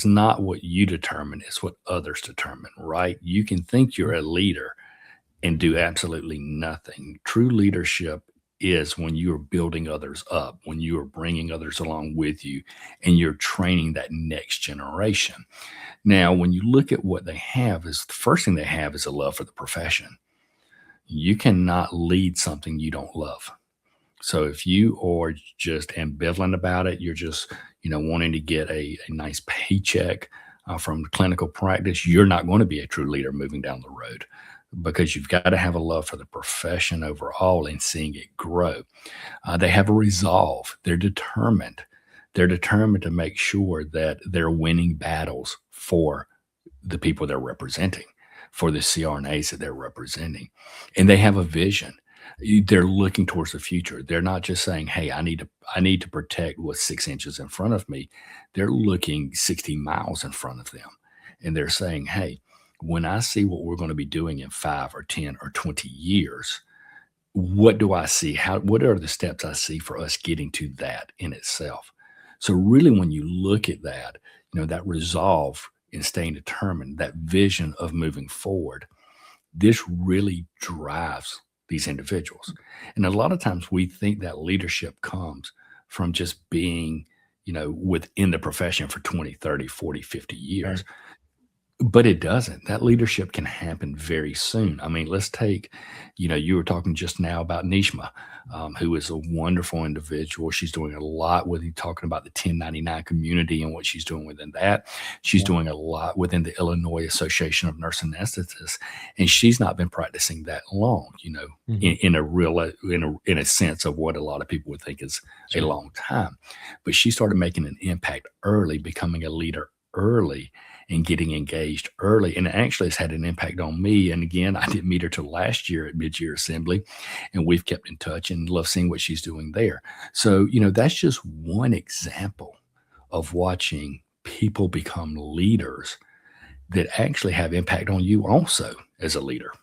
not what you determine, it's what others determine, right? You can think you're a leader and do absolutely nothing. True leadership is when you are building others up, when you are bringing others along with you, and you're training that next generation. Now, when you look at what they have, is the first thing they have is a love for the profession. You cannot lead something you don't love. So if you are just ambivalent about it, you're just, wanting to get a nice paycheck from clinical practice, you're not going to be a true leader moving down the road because you've got to have a love for the profession overall and seeing it grow. They have a resolve. They're determined. They're determined to make sure that they're winning battles for the people they're representing, for the CRNAs that they're representing. And they have a vision. They're looking towards the future. They're not just saying, "Hey, I need to protect what's 6 inches in front of me." They're looking 60 miles in front of them. And they're saying, "Hey, when I see what we're going to be doing in 5 or 10 or 20 years, what do I see? What are the steps I see for us getting to that in itself?" So really when you look at that, that resolve and staying determined, that vision of moving forward, this really drives these individuals. And a lot of times we think that leadership comes from just being, within the profession for 20, 30, 40, 50 years. Right. But it doesn't. That leadership can happen very soon. I mean, let's take, you were talking just now about Nishma, who is a wonderful individual. She's doing a lot with you talking about the 1099 community and what she's doing within that. She's Yeah. doing a lot within the Illinois Association of Nurse Anesthetists, and she's not been practicing that long, Mhm. in a real in a sense of what a lot of people would think is a Sure. long time. But she started making an impact early, becoming a leader early and getting engaged early. And it actually has had an impact on me. And again, I didn't meet her till last year at mid-year assembly, and we've kept in touch and love seeing what she's doing there. So, that's just one example of watching people become leaders that actually have impact on you also as a leader.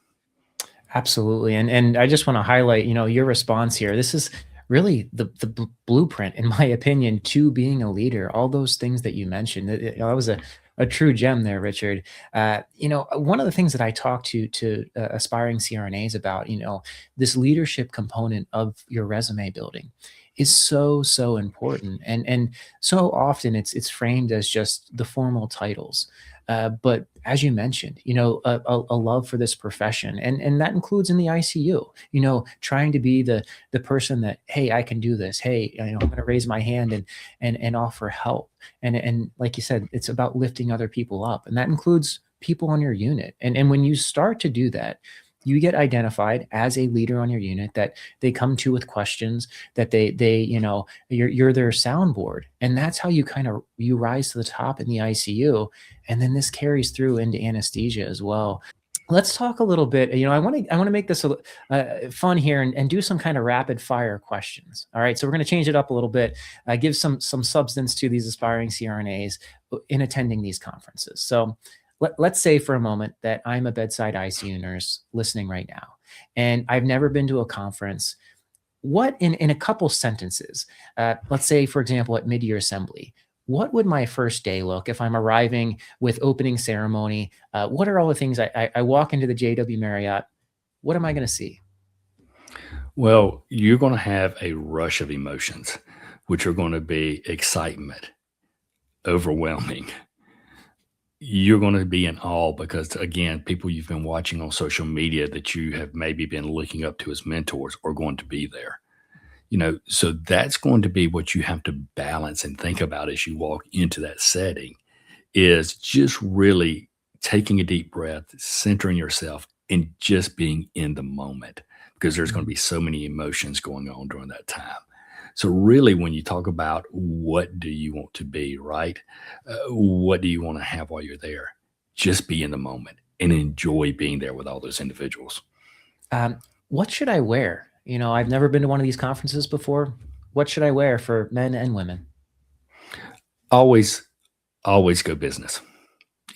Absolutely. And I just want to highlight, you know, your response here. This is really the blueprint, in my opinion, to being a leader. All those things that you mentioned, you know, that was a true gem there, Richard. You know, one of the things that I talk to aspiring CRNAs about, you know, this leadership component of your resume building is so important, and so often it's framed as just the formal titles. But as you mentioned, you know, a love for this profession, and that includes in the ICU. You know, trying to be the person that, hey, I can do this. Hey, you know, I'm going to raise my hand and offer help. And like you said, it's about lifting other people up, and that includes people on your unit. And when you start to do that, you get identified as a leader on your unit that they come to with questions, that you're their soundboard. And that's how you rise to the top in the ICU. And then this carries through into anesthesia as well. Let's talk a little bit. I want to make this fun here and do some kind of rapid fire questions. All right, so we're going to change it up a little bit, give some substance to these aspiring CRNAs in attending these conferences. So let's say for a moment that I'm a bedside ICU nurse listening right now, and I've never been to a conference. What in a couple sentences, let's say, for example, at Mid-Year Assembly, what would my first day look if I'm arriving with opening ceremony? What are all the things I walk into the JW Marriott? What am I going to see? Well, you're going to have a rush of emotions, which are going to be excitement, overwhelming. You're going to be in awe because, again, people you've been watching on social media that you have maybe been looking up to as mentors are going to be there. So that's going to be what you have to balance and think about as you walk into that setting, is just really taking a deep breath, centering yourself, and just being in the moment, because there's going to be so many emotions going on during that time. So really, when you talk about what do you want to be, right? What do you want to have while you're there? Just be in the moment and enjoy being there with all those individuals. What should I wear? I've never been to one of these conferences before. What should I wear for men and women? Always, always go business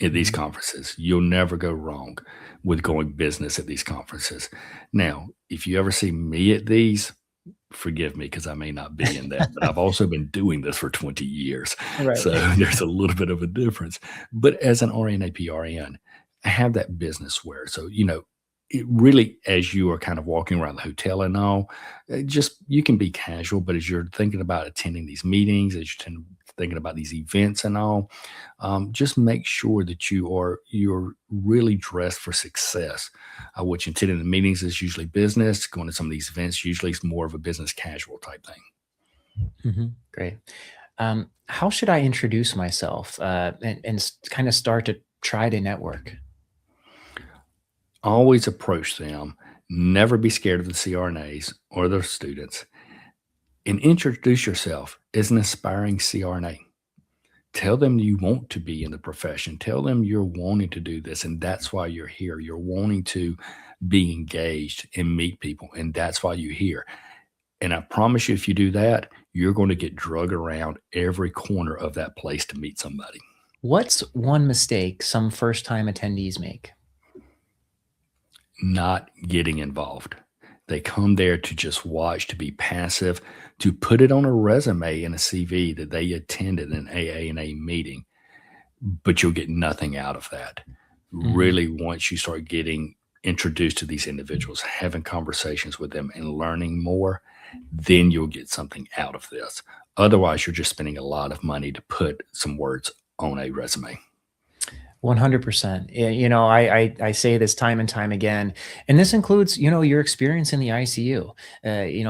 at these Mhm. conferences. You'll never go wrong with going business at these conferences. Now, if you ever see me at these, forgive me because I may not be in that, but I've also been doing this for 20 years. Right. So there's a little bit of a difference. But as an RNA PRN, I have that business wear. So, it really, as you are kind of walking around the hotel and all, just you can be casual, but as you're thinking about attending these meetings, as you're thinking about these events and all, just make sure that you're really dressed for success. What you attend in the meetings is usually business. Going to some of these events usually is more of a business casual type thing. Great. How should I introduce myself and kind of start to try to network? Always approach them. Never be scared of the CRNAs or their students, and introduce yourself as an aspiring CRNA. Tell them you want to be in the profession. Tell them you're wanting to do this, and that's why you're here. You're wanting to be engaged and meet people, and that's why you're here. And I promise you, if you do that, you're going to get drug around every corner of that place to meet somebody. What's one mistake some first-time attendees make? Not getting involved. They come there to just watch, to be passive, to put it on a resume and a CV that they attended an AANA meeting, but you'll get nothing out of that. Mhm. Really, once you start getting introduced to these individuals, having conversations with them and learning more, then you'll get something out of this. Otherwise, you're just spending a lot of money to put some words on a resume. 100%. I say this time and time again, and this includes, your experience in the ICU.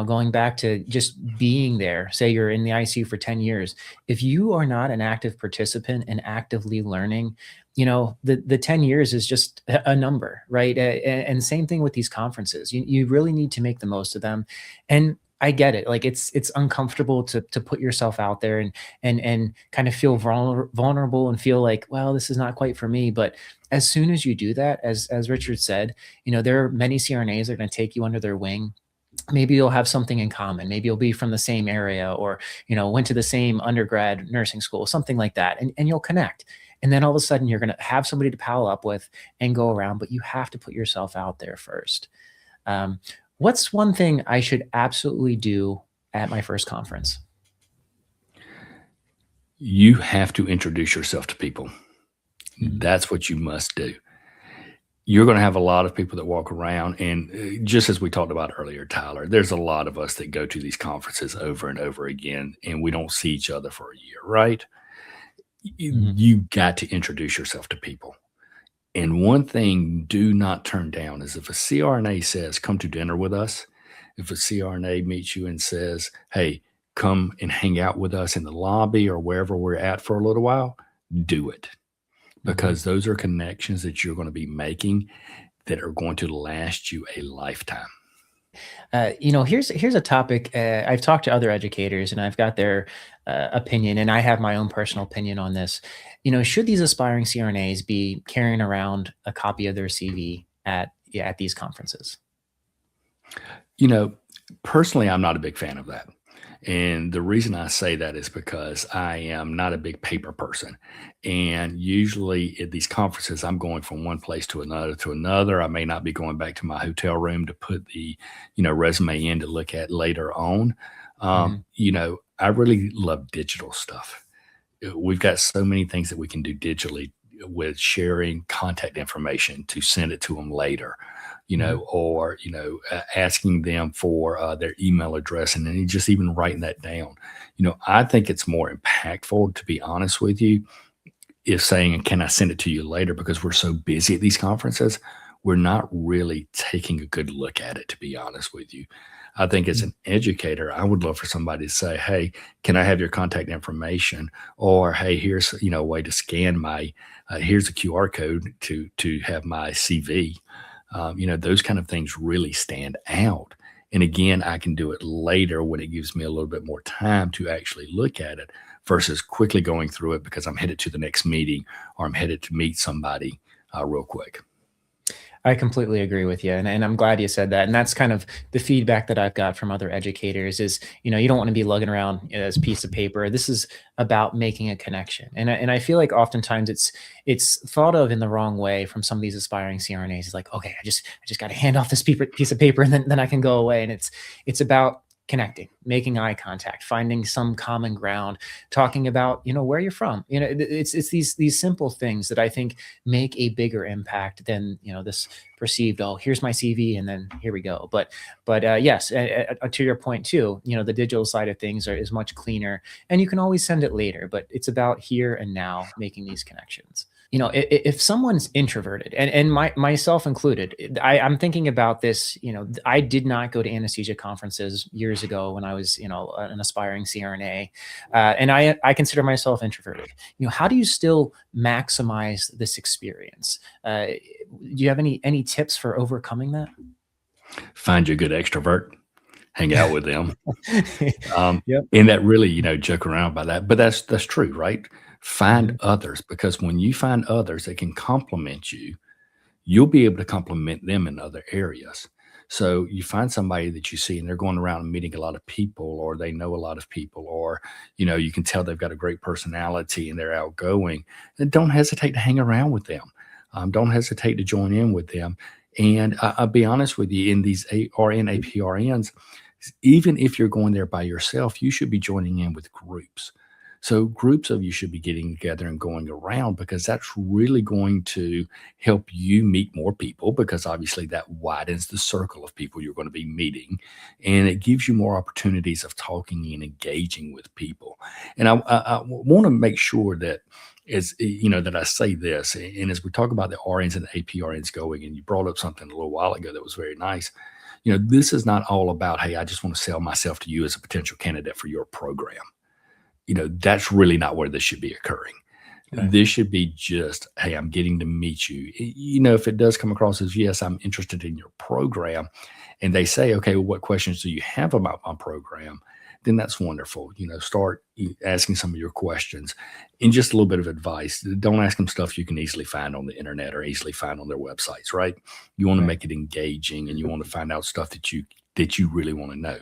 Going back to just being there. Say you're in the ICU for 10 years. If you are not an active participant and actively learning, the 10 years is just a number, right? And same thing with these conferences. You really need to make the most of them. And I get it. Like it's uncomfortable to put yourself out there and kind of feel vulnerable and feel like, well, this is not quite for me. But as soon as you do that, as Richard said, there are many CRNAs that are going to take you under their wing. Maybe you'll have something in common. Maybe you'll be from the same area or, went to the same undergrad nursing school, something like that. And you'll connect. And then all of a sudden you're going to have somebody to pal up with and go around, but you have to put yourself out there first. Um, what's one thing I should absolutely do at my first conference? You have to introduce yourself to people. Mhm. That's what you must do. You're going to have a lot of people that walk around. And just as we talked about earlier, Tyler, there's a lot of us that go to these conferences over and over again, and we don't see each other for a year, right? Mhm. You got to introduce yourself to people. And one thing do not turn down is if a CRNA says, come to dinner with us, if a CRNA meets you and says, hey, come and hang out with us in the lobby or wherever we're at for a little while, do it, Mhm. because those are connections that you're going to be making that are going to last you a lifetime. Here's a topic. I've talked to other educators, and I've got their opinion, and I have my own personal opinion on this. Should these aspiring CRNAs be carrying around a copy of their CV at these conferences? You know, Personally, I'm not a big fan of that. And the reason I say that is because I am not a big paper person. And usually at these conferences, I'm going from one place to another to another. I may not be going back to my hotel room to put the, resume in to look at later on. Mhm. I really love digital stuff. We've got so many things that we can do digitally with sharing contact information to send it to them later, Mhm. or asking them for their email address and then just even writing that down. I think it's more impactful, to be honest with you, if saying, "Can I send it to you later?" Because we're so busy at these conferences, we're not really taking a good look at it, to be honest with you. I think as Mhm. an educator, I would love for somebody to say, "Hey, can I have your contact information?" Or, "Hey, here's, a way to scan my, here's a QR code to have my CV." Those kind of things really stand out. And again, I can do it later when it gives me a little bit more time to actually look at it versus quickly going through it because I'm headed to the next meeting or I'm headed to meet somebody real quick. I completely agree with you, and I'm glad you said that. And that's kind of the feedback that I've got from other educators is, you don't want to be lugging around as a piece of paper. This is about making a connection, and I feel like oftentimes it's thought of in the wrong way from some of these aspiring CRNAs. It's like, okay, I just got to hand off this piece of paper, and then I can go away. And it's about connecting, making eye contact, finding some common ground, talking about where you're from. It's these simple things that I think make a bigger impact than this perceived, oh, here's my CV and then here we go. But yes, to your point too, the digital side of things is much cleaner, and you can always send it later, but it's about here and now making these connections. If someone's introverted, and myself included, I'm thinking about this. I did not go to anesthesia conferences years ago when I was an aspiring CRNA, and I consider myself introverted. How do you still maximize this experience? Do you have any tips for overcoming that? Find you a good extrovert, hang out with them. Um, Yep. and that really, joke around by that, but that's true, right? Find Mhm. others because when you find others that can complement you, you'll be able to complement them in other areas. So you find somebody that you see and they're going around and meeting a lot of people, or they know a lot of people, or, you can tell they've got a great personality and they're outgoing. And don't hesitate to hang around with them. Don't hesitate to join in with them. And I'll be honest with you, in these RN, APRNs, even if you're going there by yourself, you should be joining in with groups. So groups of you should be getting together and going around because that's really going to help you meet more people because obviously that widens the circle of people you're going to be meeting and it gives you more opportunities of talking and engaging with people. And I want to make sure that that I say this, and as we talk about the RNs and the APRNs going, and you brought up something a little while ago that was very nice. This is not all about, hey, I just want to sell myself to you as a potential candidate for your program. That's really not where this should be occurring. Right. This should be just, hey, I'm getting to meet you. If it does come across as, yes, I'm interested in your program, and they say, okay, well, what questions do you have about my program? Then that's wonderful. Start asking some of your questions and just a little bit of advice. Don't ask them stuff you can easily find on the internet or easily find on their websites, right? You want to Right. make it engaging and you want to find out stuff that you really want to know.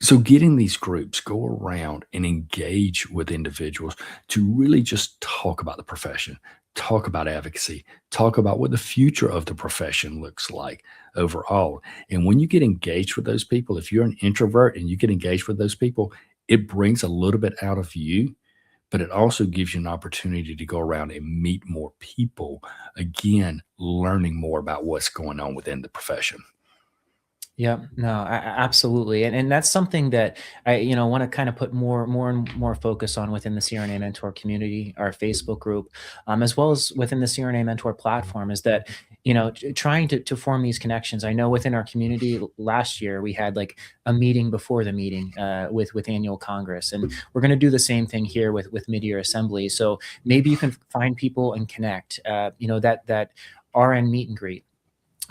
So getting these groups, go around and engage with individuals to really just talk about the profession, talk about advocacy, talk about what the future of the profession looks like overall. And when you get engaged with those people, if you're an introvert and you get engaged with those people, it brings a little bit out of you, but it also gives you an opportunity to go around and meet more people. Again, learning more about what's going on within the profession. Yeah, no, absolutely, and that's something that I want to kind of put more and more focus on within the CRNA Mentor community, our Facebook group, as well as within the CRNA Mentor platform. Is that trying to form these connections. I know within our community last year we had like a meeting before the meeting with annual Congress, and we're going to do the same thing here with mid-year assembly. So maybe you can find people and connect. That RN meet and greet.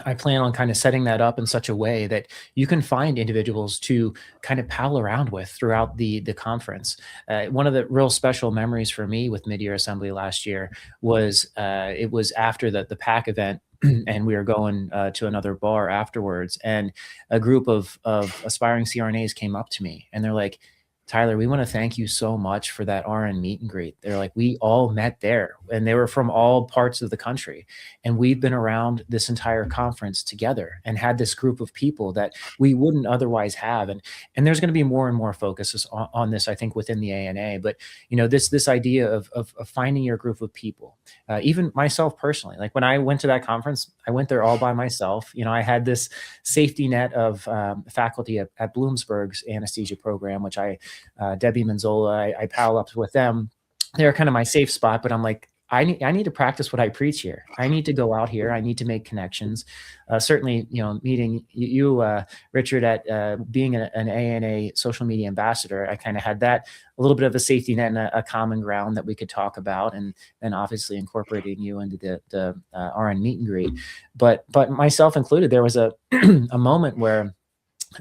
I plan on kind of setting that up in such a way that you can find individuals to kind of pal around with throughout the conference. One of the real special memories for me with Mid-Year Assembly last year was it was after the PAC event. And we were going to another bar afterwards, and a group of aspiring CRNAs came up to me, and they're like, "Tyler, we want to thank you so much for that RN meet and greet." They're like, "We all met there," and they were from all parts of the country, and we've been around this entire conference together and had this group of people that we wouldn't otherwise have. And there's going to be more and more focus on this, I think, within the ANA. But this idea of finding your group of people, even myself personally, like when I went to that conference, I went there all by myself. I had this safety net of faculty at Bloomsburg's anesthesia program, which Debbie Manzola, I pal up with them. They're kind of my safe spot, but I'm like, I need to practice what I preach here. I need to go out here. I need to make connections. Certainly, meeting you, Richard, at being an AANA social media ambassador, I kind of had that a little bit of a safety net and a common ground that we could talk about, and then obviously incorporating you into the RN meet and greet. But myself included, there was a a moment where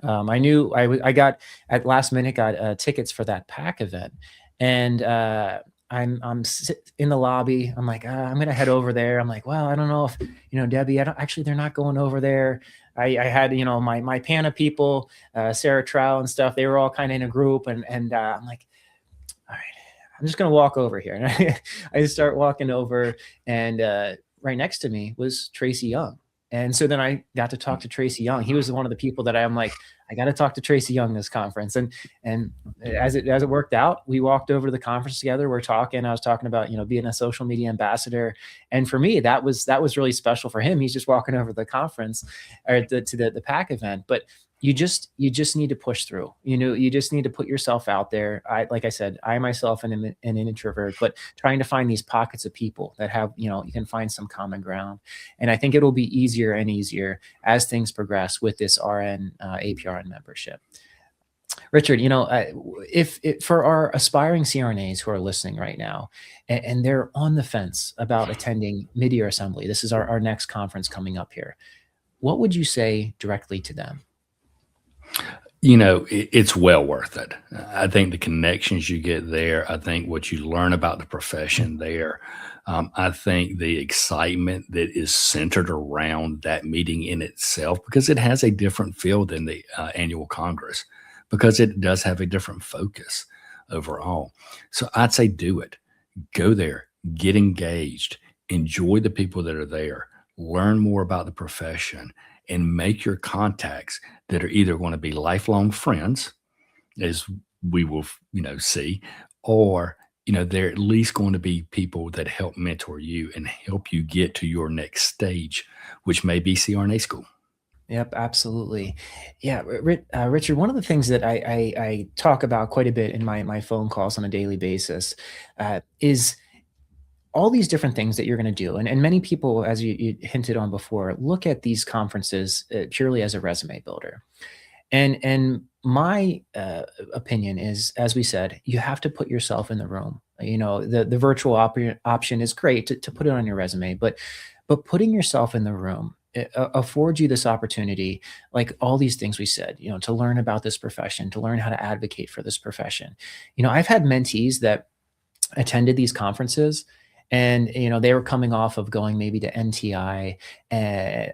I knew I got at last minute got tickets for that PAC event, and I'm in the lobby. I'm like, I'm gonna head over there. I'm like, well, I don't know if Debbie. I don't actually. They're not going over there. I had my PANA people, Sarah Trow and stuff. They were all kind of in a group, and I'm like, all right, I'm just gonna walk over here. And I start walking over, and right next to me was Tracy Young. And so then I got to talk to Tracy Young. He was one of the people that I'm like, I got to talk to Tracy Young this conference. And as it worked out, we walked over to the conference together. We're talking. I was talking about being a social media ambassador, and for me that was really special for him. He's just walking over to the conference or to the PAC event, but you just need to push through. You just need to put yourself out there. Like I said, I myself am an introvert, but trying to find these pockets of people that have you can find some common ground. And I think it'll be easier and easier as things progress with this RN APRN membership. Richard, if for our aspiring CRNAs who are listening right now, and they're on the fence about attending Mid-Year Assembly, this is our next conference coming up here, what would you say directly to them? It's well worth it. I think the connections you get there, I think what you learn about the profession there, I think the excitement that is centered around that meeting in itself, because it has a different feel than the annual Congress, because it does have a different focus overall. So I'd say do it. Go there, get engaged, enjoy the people that are there, learn more about the profession, and make your contacts that are either going to be lifelong friends, as we will, see, or, they're at least going to be people that help mentor you and help you get to your next stage, which may be CRNA school. Yep, absolutely. Yeah, Richard, one of the things that I talk about quite a bit in my phone calls on a daily basis is all these different things that you're going to do. And many people, as you hinted on before, look at these conferences purely as a resume builder. And my opinion is, as we said, you have to put yourself in the room. The virtual option is great to put it on your resume, but putting yourself in the room affords you this opportunity, like all these things we said, to learn about this profession, to learn how to advocate for this profession. I've had mentees that attended these conferences, and they were coming off of going maybe to NTI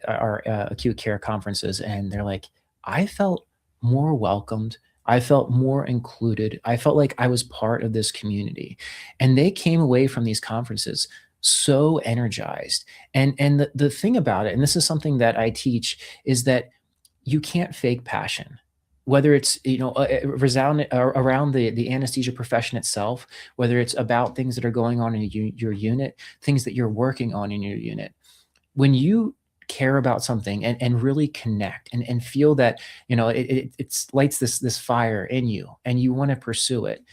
or acute care conferences, and they're like, I felt more welcomed. I felt more included. I felt like I was part of this community. And they came away from these conferences so energized. And the thing about it, and this is something that I teach, is that you can't fake passion. Whether it's around the anesthesia profession itself, whether it's about things that are going on in your unit, things that you're working on in your unit, when you care about something and really connect and feel that it lights this fire in you and you want to pursue it,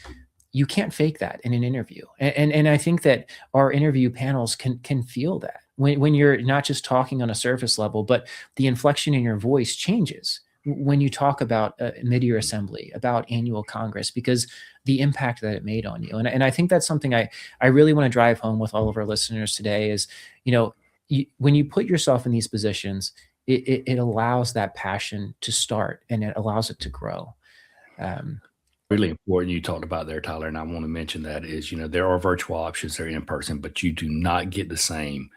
you can't fake that in an interview. And I think that our interview panels can feel that when you're not just talking on a surface level, but the inflection in your voice changes when you talk about mid-year assembly, about annual Congress, because the impact that it made on you. And I think that's something I really want to drive home with all of our listeners today is, when you put yourself in these positions, it allows that passion to start and it allows it to grow. Um, Really important you talked about there, Tyler, and I want to mention that is, there are virtual options, they're in person, but you do not get the same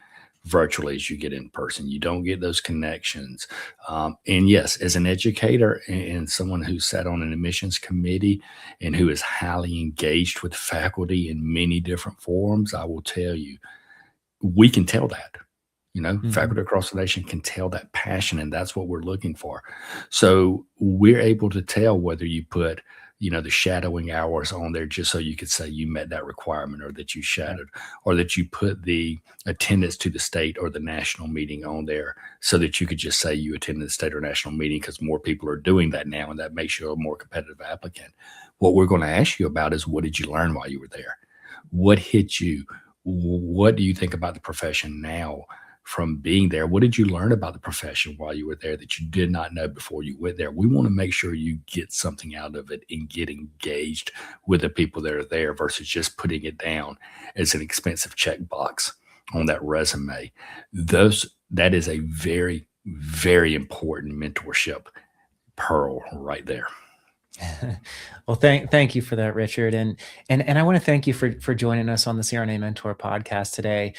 virtually as you get in person. You don't get those connections. And yes, as an educator and someone who sat on an admissions committee and who is highly engaged with faculty in many different forums, I will tell you, we can tell that. mhm. Faculty across the nation can tell that passion, and that's what we're looking for. So we're able to tell whether you put, the shadowing hours on there just so you could say you met that requirement or that you Right. shadowed, or that you put the attendance to the state or the national meeting on there so that you could just say you attended the state or national meeting because more people are doing that now, and that makes you a more competitive applicant. What we're going to ask you about is what did you learn while you were there? What hit you? What do you think about the profession now from being there? What did you learn about the profession while you were there that you did not know before you went there? We want to make sure you get something out of it and get engaged with the people that are there versus just putting it down as an expensive checkbox on that resume. That is a very, very important mentorship pearl right there. Well, thank you for that, Richard, and I want to thank you for joining us on the CRNA Mentor podcast today,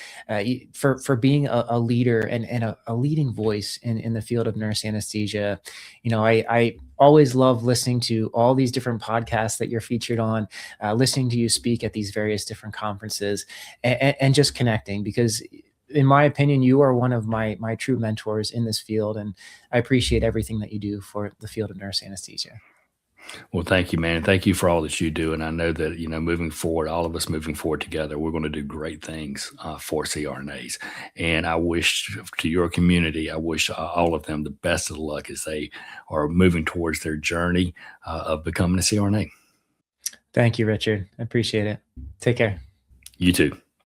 for being a leader and a leading voice in the field of nurse anesthesia. I always love listening to all these different podcasts that you're featured on, listening to you speak at these various different conferences, and just connecting because. In my opinion, you are one of my true mentors in this field, and I appreciate everything that you do for the field of nurse anesthesia. Well, thank you, man. Thank you for all that you do. And I know that, moving forward, all of us moving forward together, we're going to do great things for CRNAs. And I wish to your community, I wish all of them the best of luck as they are moving towards their journey of becoming a CRNA. Thank you, Richard. I appreciate it. Take care. You too.